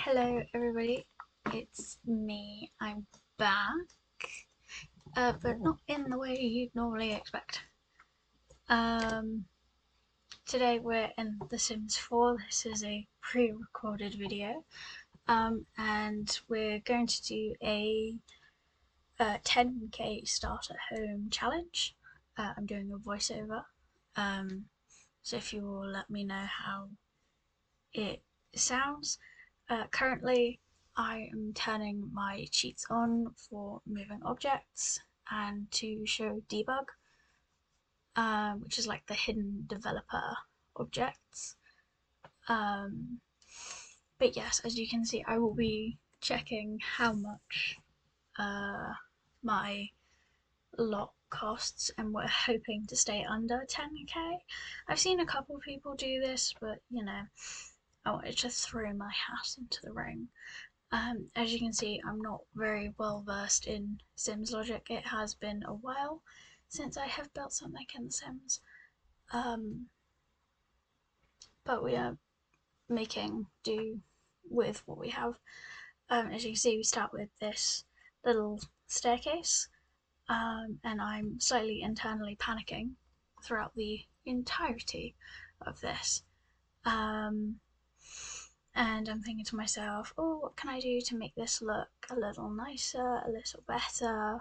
Hello, everybody. It's me. I'm back, but not in the way you'd normally expect. Um, Today we're in The Sims 4. This is a pre-recorded video, and we're going to do a 10k start at home challenge. I'm doing a voiceover, so if you will let me know how it sounds. Currently, I am turning my cheats on for moving objects and to show debug, which is like the hidden developer objects. Um, but yes, as you can see, I will be checking how much uh, my lot costs, and we're hoping to stay under 10k. I've seen a couple people do this, but I wanted to throw my hat into the ring. As you can see, I'm not very well versed in Sims logic. It has been a while since I have built something in The Sims, um, but we are making do with what we have. As you can see, we start with this little staircase, and I'm slightly internally panicking throughout the entirety of this. Um, and I'm thinking to myself, oh, what can I do to make this look a little nicer, a little better?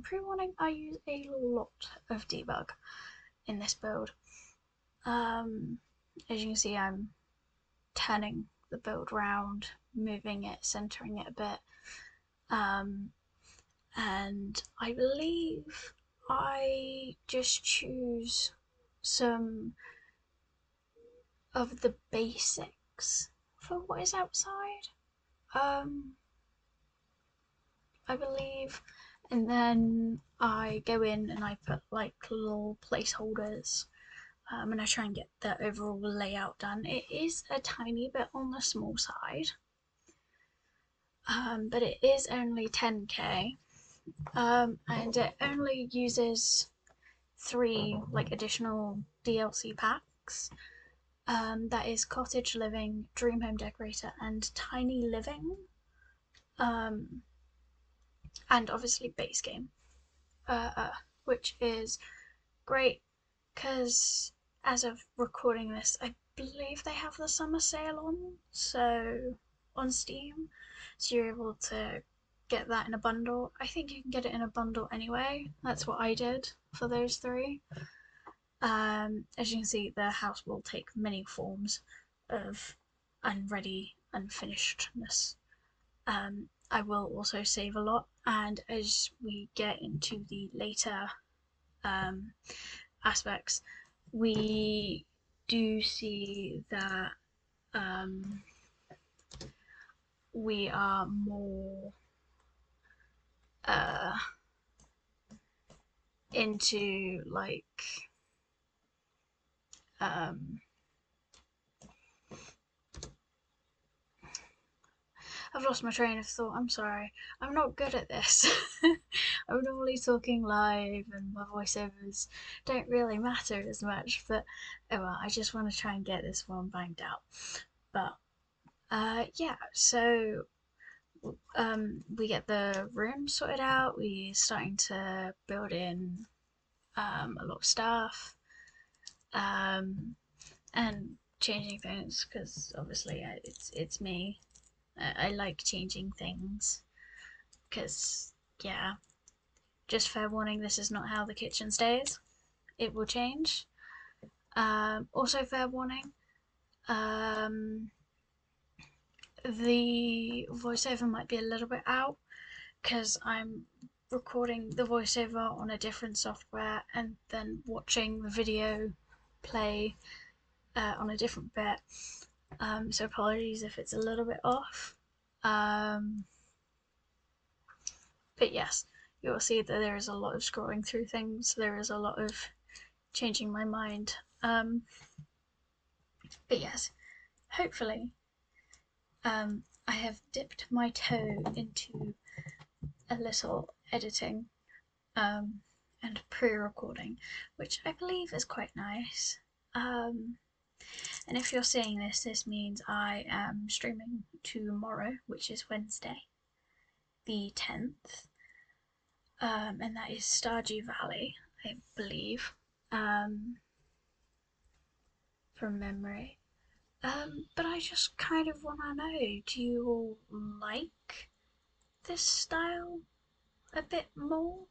Pre-warning, I use a lot of debug in this build. As you can see, I'm turning the build round, moving it, centering it a bit. Um, and I believe I just choose some of the basics for what is outside. Um, I believe. And then I go in and I put like little placeholders, and I try and get the overall layout done. It is a tiny bit on the small side, but it is only 10k, and it only uses three like additional DLC packs. That is Cottage Living, Dream Home Decorator, and Tiny Living, um, and obviously base game, which is great because as of recording this, I believe they have the summer sale on, so on Steam, so you're able to get that in a bundle. I think you can get it in a bundle anyway. That's what I did for those three. As you can see, the house will take many forms of unready unfinishedness. I will also save a lot, and as we get into the later um, aspects, we do see that um, we are more uh, into like um, I've lost my train of thought. I'm sorry. I'm not good at this. I'm normally talking live, and my voiceovers don't really matter as much. But oh well, I just want to try and get this one banged out. But yeah. So we get the room sorted out. We're starting to build in a lot of stuff, um, and changing things because obviously it's me. I like changing things because yeah. Just fair warning, this is not how the kitchen stays. It will change. Also fair warning. Um, the voiceover might be a little bit out because I'm recording the voiceover on a different software and then watching the video play on a different bit. So apologies if it's a little bit off. Um, but yes, you will see that there is a lot of scrolling through things. There is a lot of changing my mind. But yes, hopefully, I have dipped my toe into a little editing, and pre-recording, which I believe is quite nice. Um, And if you're seeing this, this means I am streaming tomorrow, which is Wednesday, the 10th. And that is Stardew Valley, I believe, from memory. But I just kind of want to know, do you all like this style a bit more?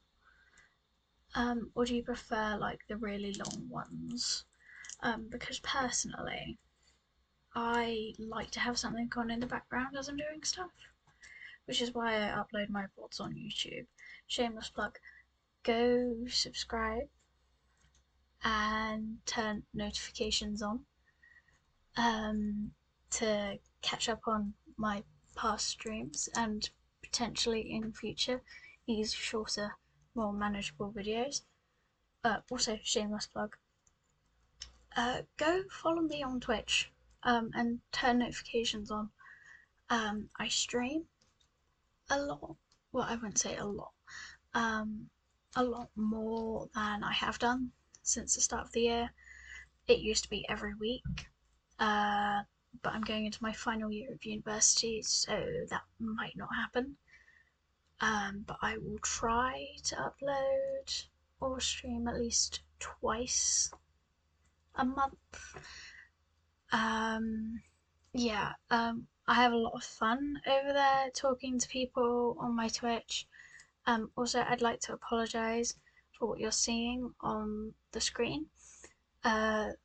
Or do you prefer like the really long ones? Because personally, I like to have something on in the background as I'm doing stuff, which is why I upload my VODs on YouTube. Shameless plug. Go subscribe and turn notifications on to catch up on my past streams and potentially in future these shorter, more manageable videos. Also, shameless plug. Go follow me on Twitch and turn notifications on. I stream a lot. Well, I wouldn't say a lot. A lot more than I have done since the start of the year. It used to be every week, but I'm going into my final year of university, so that might not happen. But I will try to upload or stream at least twice a month. Yeah, I have a lot of fun over there talking to people on my Twitch. Also, I'd like to apologise for what you're seeing on the screen. The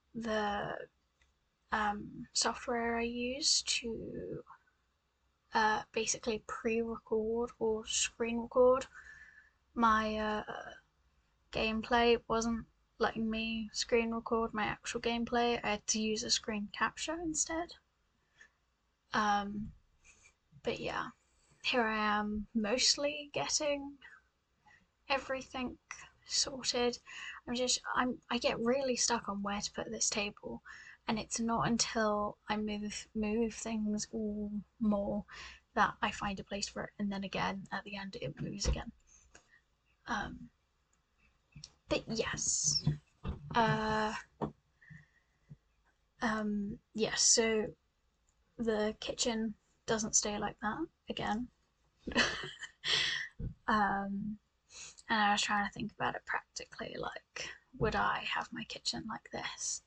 software I use to basically pre-record or screen record my gameplay wasn't letting me screen record my actual gameplay. I had to use a screen capture instead. But yeah, here I am mostly getting everything sorted. I get really stuck on where to put this table, and it's not until I move things all more that I find a place for it, and then again at the end it moves again. But yes, yes. So the kitchen doesn't stay like that again. And I was trying to think about it practically, like, would I have my kitchen like this?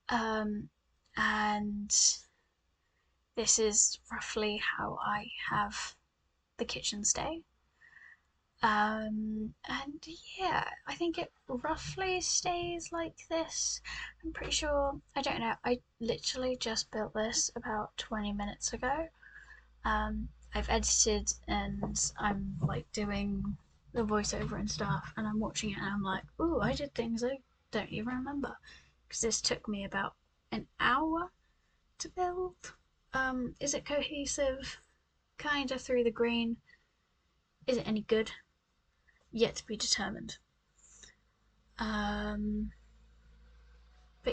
And this is roughly how I have the kitchen stay. And yeah, I think it roughly stays like this. I'm pretty sure, I don't know, I literally just built this about 20 minutes ago. I've edited and I'm like doing the voiceover and stuff, and I'm watching it and I'm like, ooh, I did things I don't even remember. Because this took me about an hour to build. Is it cohesive? Kinda through the green. Is it any good? Yet to be determined. But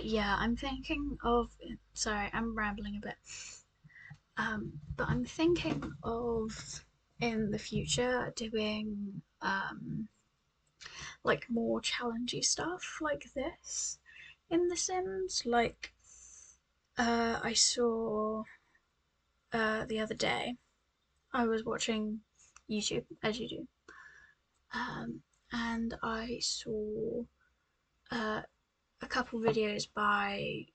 yeah, I'm thinking of. Sorry, I'm rambling a bit. But I'm thinking of in the future doing like more challenging stuff like this in The Sims. Like I saw the other day, I was watching YouTube as you do, and I saw a couple videos by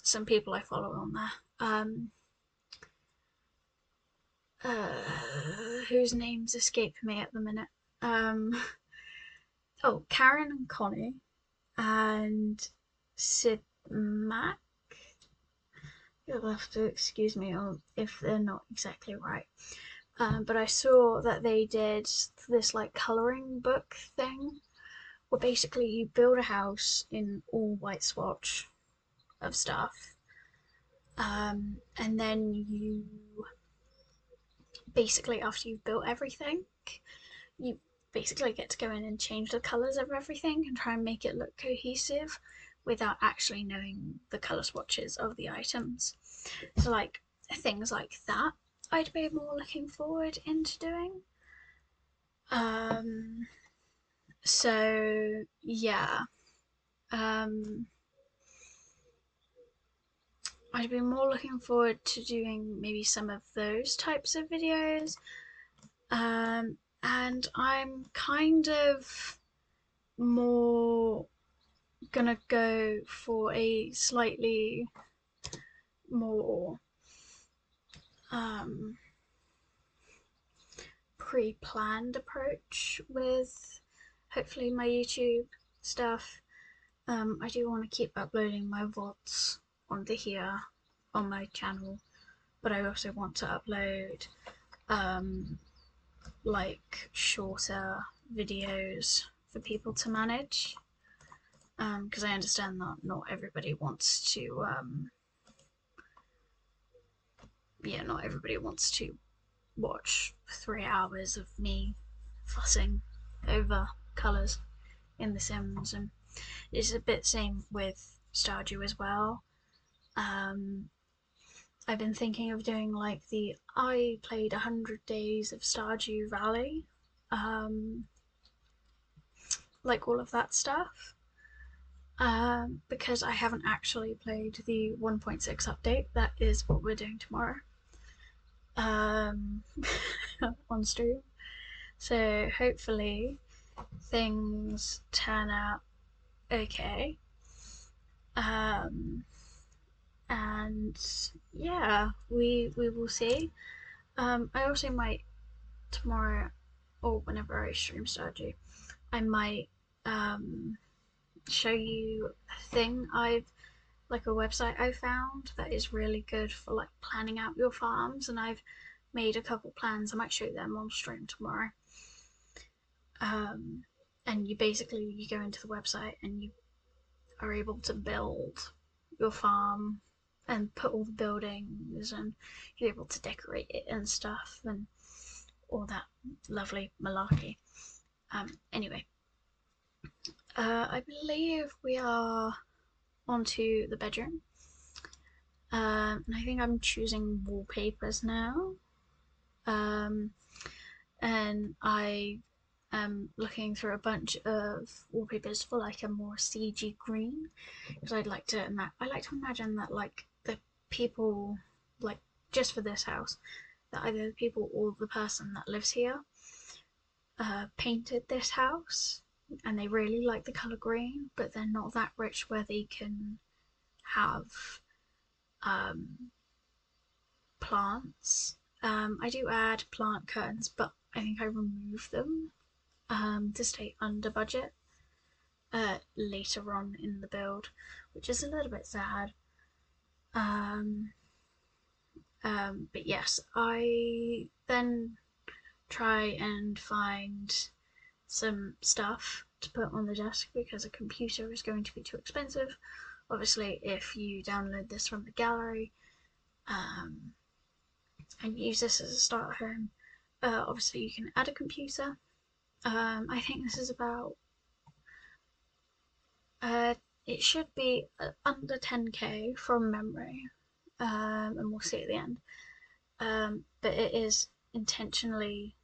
some people I follow on there. Whose names escape me at the minute. Um, oh, Karen and Connie and Sid Mac. You'll have to excuse me if they're not exactly right. But I saw that they did this like colouring book thing where basically you build a house in all white swatch of stuff. And then you basically, after you've built everything, you basically get to go in and change the colours of everything and try and make it look cohesive without actually knowing the colour swatches of the items. So like things like that I'd be more looking forward into doing. So yeah. Um I'd be more looking forward to doing maybe some of those types of videos. And I'm kind of more gonna go for a slightly more um, pre-planned approach with hopefully my YouTube stuff. I do want to keep uploading my VODs onto here on my channel, but I also want to upload like shorter videos for people to manage, because I understand that not everybody wants to not everybody wants to watch 3 hours of me fussing over colours in The Sims, and it's a bit same with Stardew as well. I've been thinking of doing like the I played 100 days of Stardew Valley, like all of that stuff, because I haven't actually played the 1.6 update. That is what we're doing tomorrow on stream. So hopefully things turn out okay. And yeah, we will see. I also might tomorrow or whenever I stream Stardew, I might show you a thing I've like a website I found that is really good for like planning out your farms, and I've made a couple plans. I might show them on stream tomorrow. And you go into the website and you are able to build your farm and put all the buildings, and you're able to decorate it and stuff and all that lovely malarkey. Anyway, I believe we are onto the bedroom. And I think I'm choosing wallpapers now. And I am looking through a bunch of wallpapers for like a more CG green, because I like to imagine that like the people, like just for this house, that either the people or the person that lives here painted this house and they really like the color green, but they're not that rich where they can have plants. I do add plant curtains, but I think I remove them to stay under budget later on in the build, which is a little bit sad. But yes, I then try and find some stuff to put on the desk because a computer is going to be too expensive. Obviously, if you download this from the gallery and use this as a start home, obviously you can add a computer. I think this is about it should be under 10k from memory, and we'll see at the end. But it is intentionally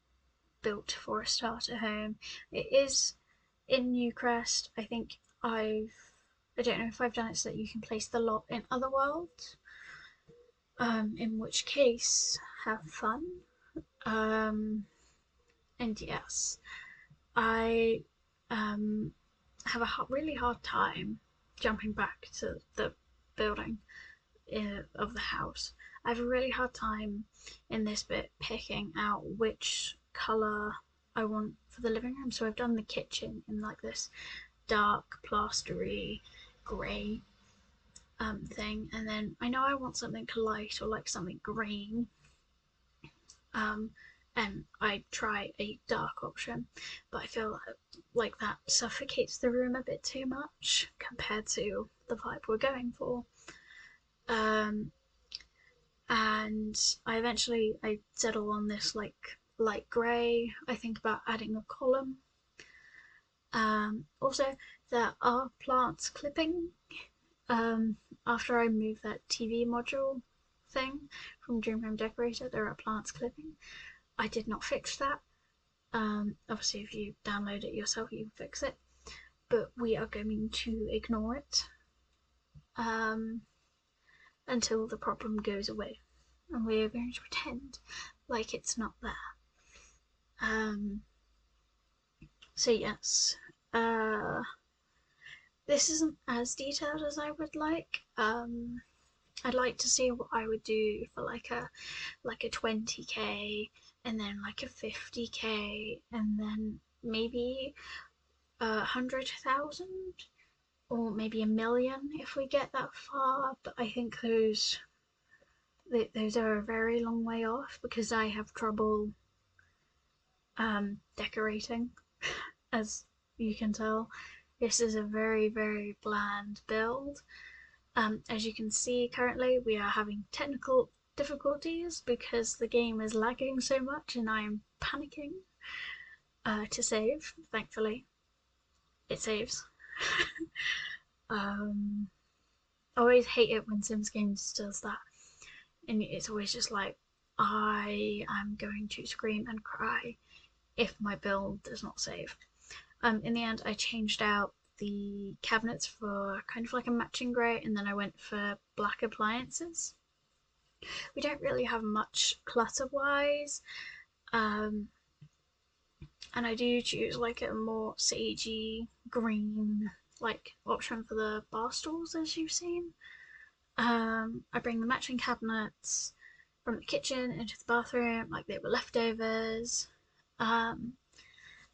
built for a starter home. It is in Newcrest. I think I don't know if I've done it so that you can place the lot in other worlds. In which case, have fun. And yes, I have a really hard time jumping back to the building of the house. I have a really hard time in this bit picking out which colour I want for the living room. So I've done the kitchen in like this dark plastery grey thing, and then I know I want something light or like something green, and I try a dark option, but I feel like that suffocates the room a bit too much compared to the vibe we're going for. And I settle on this like light grey. I think about adding a column. Also, there are plants clipping. After I move that TV module thing from Dream Home Decorator, there are plants clipping. I did not fix that. Obviously, if you download it yourself, you can fix it. But we are going to ignore it. until the problem goes away. And we are going to pretend like it's not there. So yes, this isn't as detailed as I would like. I'd like to see what I would do for like a 20k, and then like a 50k, and then maybe 100,000, or maybe 1,000,000 if we get that far. But I think those are a very long way off because I have trouble decorating, as you can tell. This is a very, very bland build. As you can see, currently we are having technical difficulties because the game is lagging so much and I am panicking to save. Thankfully, it saves. I always hate it when Sims games does that, and it's always just like, I am going to scream and cry if my build does not save. In the end, I changed out the cabinets for kind of like a matching grey, and then I went for black appliances. We don't really have much clutter wise, and I do choose like a more sagey green like option for the bar stools, as you've seen. I bring the matching cabinets from the kitchen into the bathroom like they were leftovers.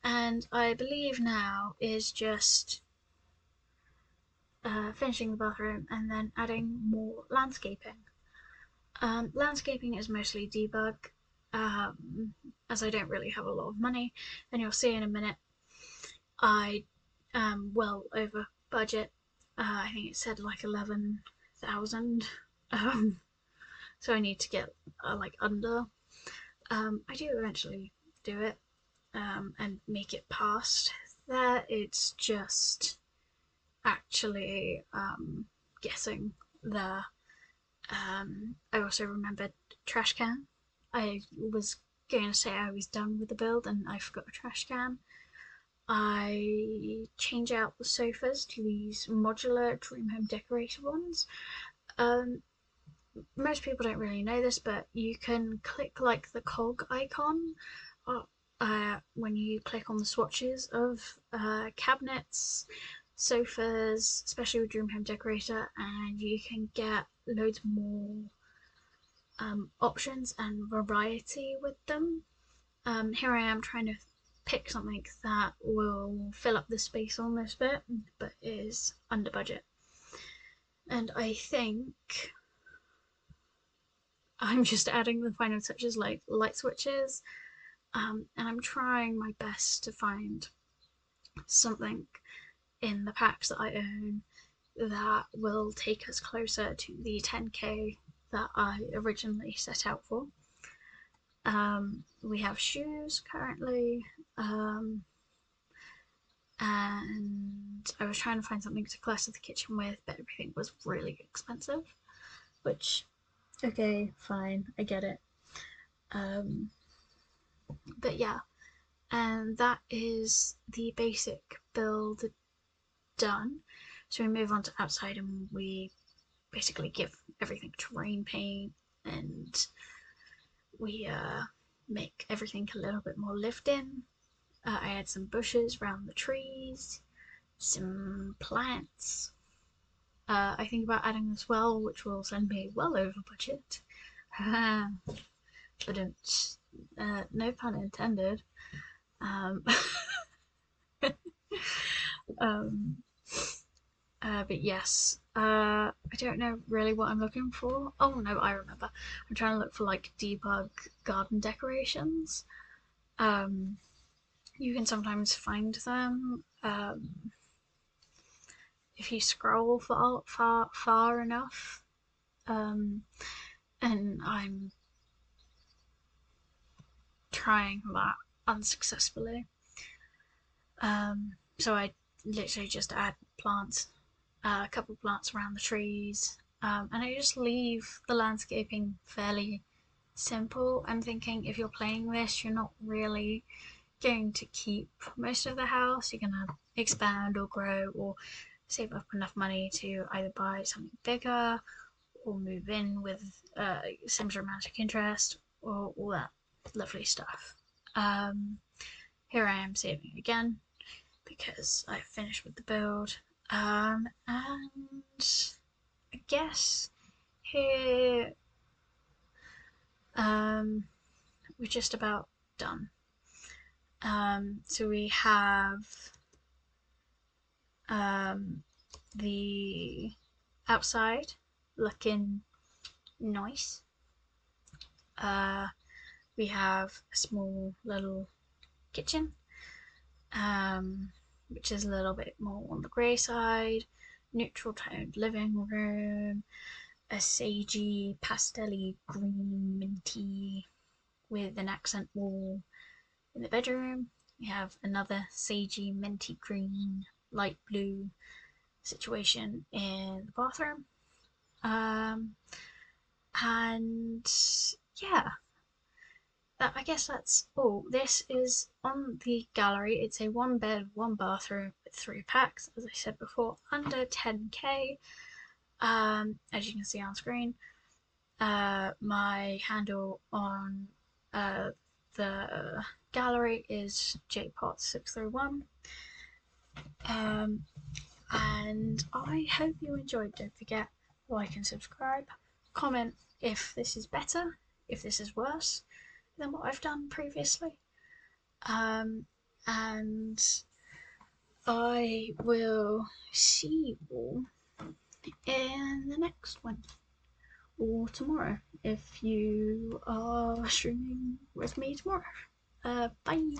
And I believe now is just finishing the bathroom and then adding more landscaping. Landscaping is mostly debug, as I don't really have a lot of money, and you'll see in a minute I am well over budget. I think it said like 11,000, so I need to get like under. I do eventually do it and make it past there. It's just actually getting there. I also remembered trash can. I was going to say I was done with the build and I forgot a trash can. I change out the sofas to these modular dream home decorator ones. Most people don't really know this, but you can click like the cog icon when you click on the swatches of cabinets, sofas, especially with Dream Home Decorator, and you can get loads more options and variety with them. Here I am trying to pick something that will fill up the space on this bit, but is under budget. And I think I'm just adding the final touches like light switches, and I'm trying my best to find something in the packs that I own that will take us closer to the 10k that I originally set out for. We have shoes currently, and I was trying to find something to clutter the kitchen with, but everything was really expensive, which, okay, fine, I get it. But yeah, and that is the basic build done. So we move on to outside and we basically give everything terrain paint, and we make everything a little bit more lived in. I add some bushes around the trees, some plants. I think about adding as well, which will send me well over budget. But no pun intended. But yes, I don't know really what I'm looking for. Oh no, I remember. I'm trying to look for like debug garden decorations. You can sometimes find them if you scroll far enough. And I'm trying that unsuccessfully. So I literally just add plants, a couple plants around the trees, and I just leave the landscaping fairly simple. I'm thinking if you're playing this, you're not really going to keep most of the house. You're going to expand or grow or save up enough money to either buy something bigger or move in with Sims romantic interest, or all that lovely stuff. Here I am saving again because I finished with the build, and I guess here we're just about done. So we have the outside looking nice. We have a small little kitchen, which is a little bit more on the grey side, neutral toned living room, a sagey, pastel-y green minty with an accent wall in the bedroom. We have another sagey, minty green, light blue situation in the bathroom. And yeah, I guess that's all. This is on the gallery. It's a 1 bed, 1 bathroom with 3 packs, as I said before, under 10k. As you can see on screen. My handle on the gallery is jpot631. And I hope you enjoyed. Don't forget, like and subscribe. Comment if this is better, if this is worse than what I've done previously. And I will see you all in the next one, or tomorrow if you are streaming with me tomorrow. Bye.